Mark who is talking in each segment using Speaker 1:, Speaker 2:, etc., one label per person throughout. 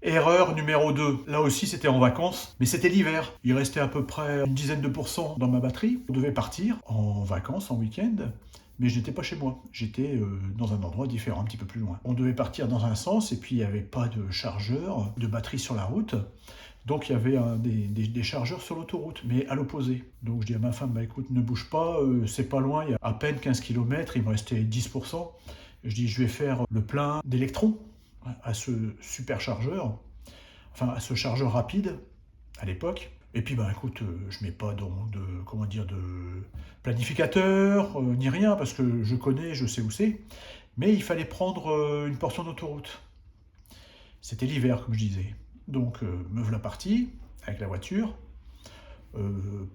Speaker 1: Erreur numéro 2. Là aussi, c'était en vacances, mais c'était l'hiver. Il restait à peu près une dizaine de pourcents dans ma batterie. On devait partir en vacances, en week-end, mais je n'étais pas chez moi. J'étais dans un endroit différent, un petit peu plus loin. On devait partir dans un sens, et puis il n'y avait pas de chargeur, de batterie sur la route. Donc il y avait des chargeurs sur l'autoroute, mais à l'opposé. Donc je dis à ma femme, bah écoute, ne bouge pas, c'est pas loin, il y a à peine 15 km, il me restait 10%. Je dis, je vais faire le plein d'électrons à ce superchargeur, enfin à ce chargeur rapide à l'époque. Et puis bah écoute, je mets pas comment dire, de planificateur ni rien parce que je connais, je sais où c'est. Mais il fallait prendre une portion d'autoroute. C'était l'hiver comme je disais. Donc me voilà parti avec la voiture. Euh,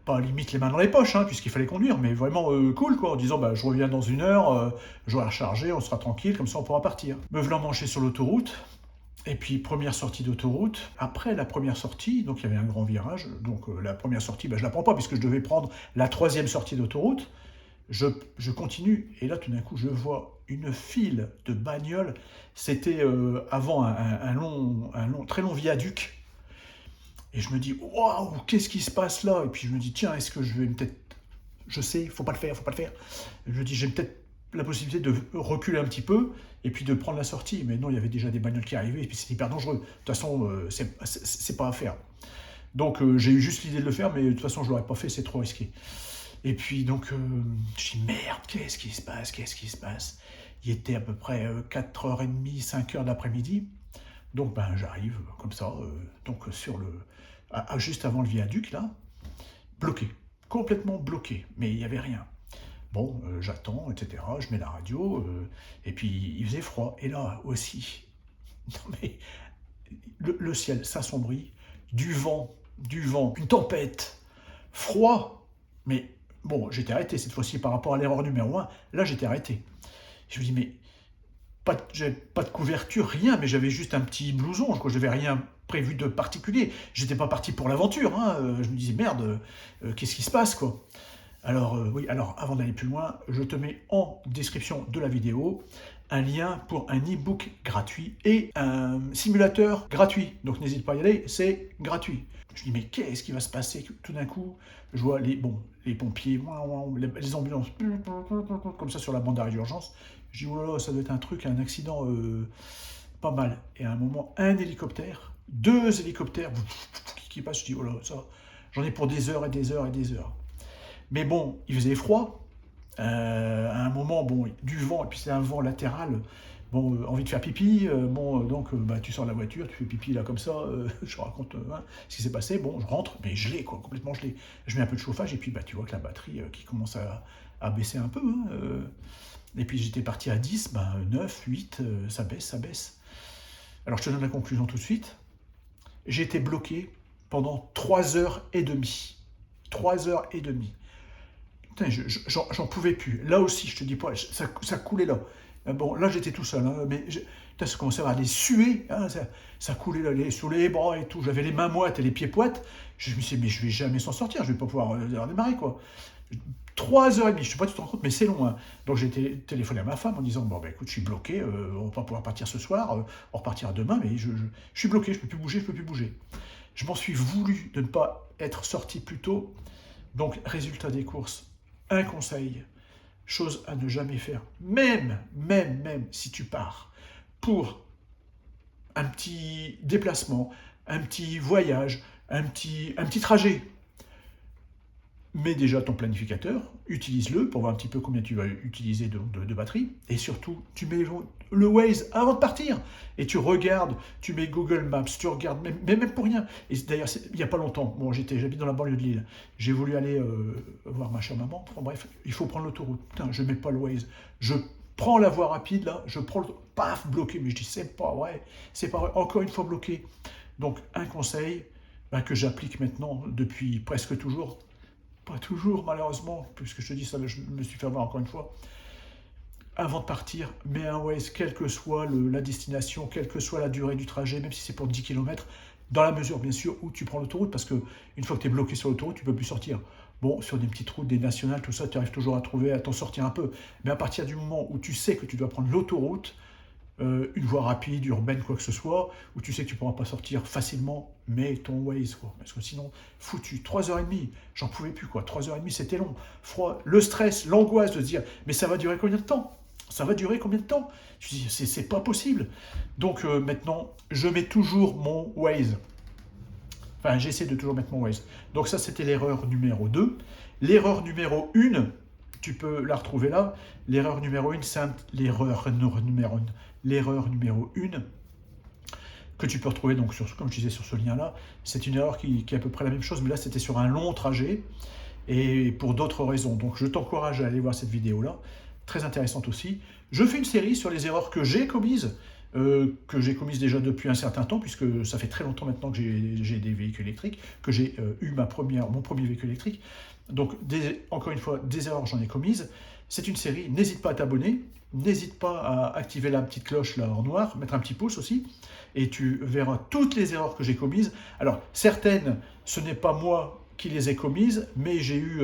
Speaker 1: Pas limite les mains dans les poches, hein, puisqu'il fallait conduire, mais vraiment cool, quoi, en disant bah, je reviens dans une heure, j'aurai rechargé, on sera tranquille, comme ça on pourra partir. Me v'là manger sur l'autoroute, et puis première sortie d'autoroute. Après la première sortie, donc il y avait un grand virage, donc la première sortie, bah, je la prends pas, puisque je devais prendre la troisième sortie d'autoroute. Je continue, et là tout d'un coup je vois une file de bagnoles. C'était avant très long viaduc. Et je me dis, waouh, qu'est-ce qui se passe là? Et puis je me dis, tiens, est-ce que je vais peut-être. Je sais, faut pas le faire, faut pas le faire. Je me dis, j'ai peut-être la possibilité de reculer un petit peu et puis de prendre la sortie. Mais non, il y avait déjà des bagnoles qui arrivaient et puis c'était hyper dangereux. De toute façon, c'est pas à faire. Donc j'ai eu juste l'idée de le faire, mais de toute façon, je l'aurais pas fait, c'est trop risqué. Et puis donc, je dis, merde, qu'est-ce qui se passe? Qu'est-ce qui se passe? Il était à peu près 4h30, 5h d'après-midi. Donc ben, j'arrive comme ça, donc sur juste avant le viaduc là, bloqué, complètement bloqué, mais il n'y avait rien. Bon, j'attends, etc. Je mets la radio, et puis il faisait froid. Et là aussi, non mais le ciel s'assombrit, du vent, une tempête, froid. Mais bon, j'étais arrêté cette fois-ci par rapport à l'erreur numéro un. Là, j'étais arrêté. Je me dis, mais j'avais pas de couverture, rien, mais j'avais juste un petit blouson, quoi. Je n'avais rien prévu de particulier. J'étais pas parti pour l'aventure, hein. Je me disais, merde, qu'est-ce qui se passe, quoi. Alors, oui, alors avant d'aller plus loin, je te mets en description de la vidéo un lien pour un e-book gratuit et un simulateur gratuit. Donc n'hésite pas à y aller, c'est gratuit. Je dis, mais qu'est-ce qui va se passer? Tout d'un coup, je vois les pompiers, les ambulances, comme ça sur la bande d'arrêt d'urgence. Je dis, oh là là, ça doit être un truc, un accident pas mal. Et à un moment, un hélicoptère, deux hélicoptères qui passent. Je dis, oh là, ça, j'en ai pour des heures et des heures et des heures. Mais bon, il faisait froid. À un moment, bon, du vent, et puis c'est un vent latéral. Bon, envie de faire pipi. Donc, bah, tu sors de la voiture, tu fais pipi là comme ça. Je raconte hein, ce qui s'est passé. Bon, je rentre, mais gelé, quoi, complètement gelé. Je mets un peu de chauffage, et puis bah, tu vois que la batterie qui commence à baisser un peu. Hein, et puis j'étais parti à 10, bah, 9, 8, ça baisse, ça baisse. Alors je te donne la conclusion tout de suite. J'ai été bloqué pendant 3h30. 3h30. Putain, j'en pouvais plus. Là aussi, je te dis pas, ça coulait là. Bon, là j'étais tout seul, hein, mais putain, ça commençait à aller suer, hein, ça coulait là, sous les bras et tout. J'avais les mains moites et les pieds poites. Je me suis dit, mais je vais jamais s'en sortir, je vais pas pouvoir redémarrer quoi. 3h30, je sais pas si tu te rends compte, mais c'est long. Hein. Donc j'ai téléphoné à ma femme en disant, bon bah écoute, je suis bloqué, on va pas pouvoir partir ce soir, on repartira demain, mais je suis bloqué, je peux plus bouger, je peux plus bouger. Je m'en suis voulu de ne pas être sorti plus tôt. Donc résultat des courses, un conseil, chose à ne jamais faire, même si tu pars pour un petit déplacement, un petit voyage, un petit trajet. Mets déjà ton planificateur, utilise-le pour voir un petit peu combien tu vas utiliser de batterie. Et surtout, tu mets le Waze avant de partir. Et tu regardes, tu mets Google Maps, tu regardes, même pour rien. Et d'ailleurs, il n'y a pas longtemps, bon, j'habite dans la banlieue de Lille. J'ai voulu aller voir ma chère maman. Enfin, bref, il faut prendre l'autoroute. Putain, je ne mets pas le Waze. Je prends la voie rapide, là, je prends le. Paf, bloqué. Mais je dis, c'est pas vrai. C'est pas vrai. Encore une fois bloqué. Donc, un conseil bah, que j'applique maintenant depuis presque toujours. Pas toujours, malheureusement, puisque je te dis ça, je me suis fait avoir encore une fois. Avant de partir, mets un Waze, quelle que soit la destination, quelle que soit la durée du trajet, même si c'est pour 10 km, dans la mesure, bien sûr, où tu prends l'autoroute, parce que une fois que tu es bloqué sur l'autoroute, tu ne peux plus sortir. Bon, sur des petites routes, des nationales, tout ça, tu arrives toujours à t'en sortir un peu. Mais à partir du moment où tu sais que tu dois prendre l'autoroute, une voie rapide, urbaine, quoi que ce soit, où tu sais que tu ne pourras pas sortir facilement, mais ton Waze, quoi. Parce que sinon, foutu, 3h30, j'en pouvais plus, quoi. 3h30, c'était long. Froid, le stress, l'angoisse de se dire, mais ça va durer combien de temps? Ça va durer combien de temps? Je dis, c'est pas possible. Donc maintenant, je mets toujours mon Waze. Enfin, j'essaie de toujours mettre mon Waze. Donc ça, c'était l'erreur numéro 2. L'erreur numéro 1, tu peux la retrouver là. L'erreur numéro 1, c'est l'erreur numéro 1 que tu peux retrouver, donc comme je disais, sur ce lien-là. C'est une erreur qui est à peu près la même chose, mais là, c'était sur un long trajet et pour d'autres raisons. Donc, je t'encourage à aller voir cette vidéo-là. Très intéressante aussi. Je fais une série sur les erreurs que j'ai commises déjà depuis un certain temps, puisque ça fait très longtemps maintenant que j'ai des véhicules électriques, que j'ai eu mon premier véhicule électrique. Donc, encore une fois, des erreurs, j'en ai commises. C'est une série, n'hésite pas à t'abonner, n'hésite pas à activer la petite cloche là en noir, mettre un petit pouce aussi, et tu verras toutes les erreurs que j'ai commises. Alors, certaines, ce n'est pas moi qui les ai commises, mais j'ai eu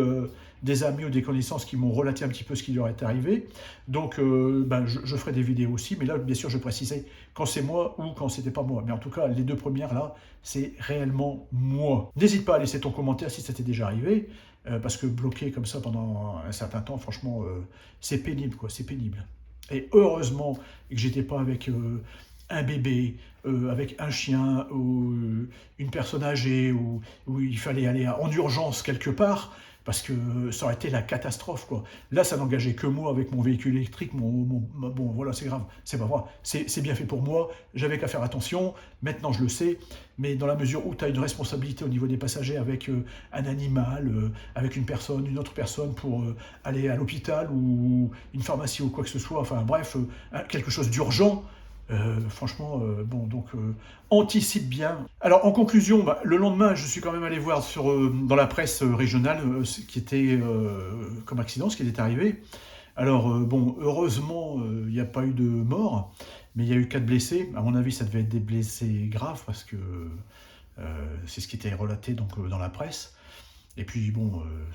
Speaker 1: des amis ou des connaissances qui m'ont relaté un petit peu ce qui leur est arrivé. Donc, je ferai des vidéos aussi, mais là, bien sûr, je précisais quand c'est moi ou quand c'était pas moi. Mais en tout cas, les deux premières, là, c'est réellement moi. N'hésite pas à laisser ton commentaire si ça t'est déjà arrivé, parce que bloquer comme ça pendant un certain temps, franchement, c'est pénible, quoi, c'est pénible. Et heureusement que j'étais pas avec un bébé, avec un chien, ou une personne âgée, où il fallait aller en urgence quelque part, parce que ça aurait été la catastrophe, quoi. Là, ça n'engageait que moi avec mon véhicule électrique, bon, voilà, c'est grave, c'est pas grave, c'est bien fait pour moi, j'avais qu'à faire attention, maintenant je le sais, mais dans la mesure où tu as une responsabilité au niveau des passagers avec un animal, avec une autre personne pour aller à l'hôpital ou une pharmacie ou quoi que ce soit, enfin bref, quelque chose d'urgent, franchement, anticipe bien. Alors, en conclusion, le lendemain, je suis quand même allé voir dans la presse régionale ce qui était comme accident, ce qui était arrivé. Alors, heureusement, il n'y a pas eu de mort, mais il y a eu 4 blessés. À mon avis, ça devait être des blessés graves, parce que c'est ce qui était relaté donc, dans la presse. Et puis,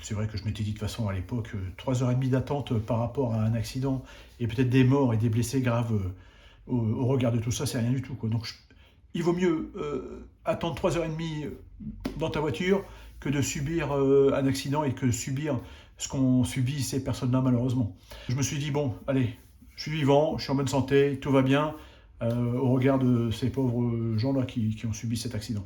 Speaker 1: c'est vrai que je m'étais dit de toute façon à l'époque, 3h30 d'attente par rapport à un accident, et peut-être des morts et des blessés graves au regard de tout ça, c'est rien du tout, quoi. Donc, il vaut mieux attendre 3h30 dans ta voiture que de subir un accident et que subir ce qu'ont subi ces personnes-là, malheureusement. Je me suis dit, bon, allez, je suis vivant, je suis en bonne santé, tout va bien, au regard de ces pauvres gens-là qui ont subi cet accident.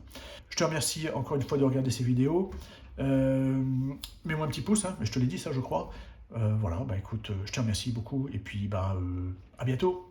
Speaker 1: Je te remercie encore une fois de regarder ces vidéos. Mets-moi un petit pouce, hein, mais je te l'ai dit ça, je crois. Voilà, écoute, je te remercie beaucoup, et puis à bientôt.